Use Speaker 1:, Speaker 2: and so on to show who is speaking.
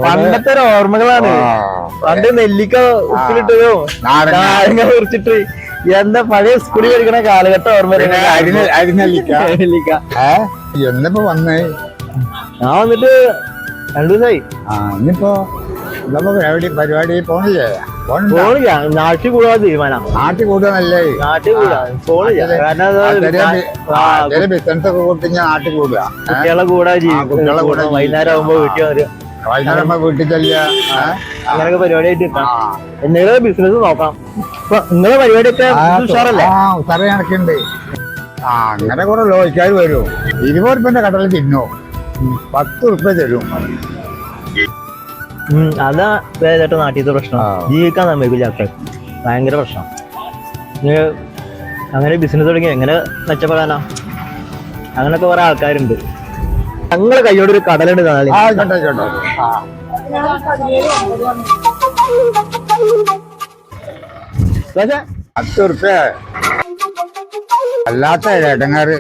Speaker 1: പണ്ടത്തെ ഒരു ഓർമ്മകളാണ്. പണ്ട് നെല്ലിക്ക ഉപ്പിലിട്ടതോ നാരങ്ങ കുറിച്ചിട്ട് എന്താ പഴയ സ്കൂളിൽ പഠിക്കണ കാലഘട്ടം ഓർമ്മ.
Speaker 2: എന്നിപ്പോ വന്നേ
Speaker 1: ഞാൻ വന്നിട്ട് 2 ദിവസമായി.
Speaker 2: ഇനിയിപ്പോ പരിപാടി പോണില്ലേ?
Speaker 1: പോണില്ല, നാട്ടിൽ കൂടാൻ തീരുമാനം.
Speaker 2: നാട്ടിൽ കൂടുകയല്ലേ?
Speaker 1: നാട്ടിൽ കൂടാ പോണില്ല. കാരണം
Speaker 2: ബിസിനസ് ഒക്കെ കൂട്ടി നാട്ടിൽ കൂടുക.
Speaker 1: കുട്ടികളെ കൂടെ വൈകുന്നേരം ആകുമ്പോ വീട്ടിൽ വരും.
Speaker 2: വൈകുന്നേരം വീട്ടിൽ ചെല്ലുക.
Speaker 1: അങ്ങനെയൊക്കെ പരിപാടി ആയിട്ട് എന്തെങ്കിലും ബിസിനസ് നോക്കാം. ഇപ്പൊ നിങ്ങളെ പരിപാടിയൊക്കെ ഉഷാറല്ലേ?
Speaker 2: ഉഷാറ് കണക്കുണ്ട്. അങ്ങനെ കുറെ ലോഹിക്കാർ വരും. 20 ഉറുപ്പ്യന്റെ കടലിൽ തിന്നോ, 10 ഉറുപ്പ്യ തരും.
Speaker 1: അതാ ചേട്ടാ നാട്ടിലത്തെ പ്രശ്നം. ജീവിക്കാൻ സമ്മതിക്കില്ല ആൾക്കാർ, ഭയങ്കര പ്രശ്നം. അങ്ങനെ ബിസിനസ് തുടങ്ങി എങ്ങനെ മെച്ചപ്പെടാനാ? അങ്ങനൊക്കെ കുറെ ആൾക്കാരുണ്ട്. ഞങ്ങളെ കയ്യോട് ഒരു കടലുണ്ട്.
Speaker 2: 10 ഉറുപ്പ്യ അല്ലാത്ത ഇടങ്ങാറ്.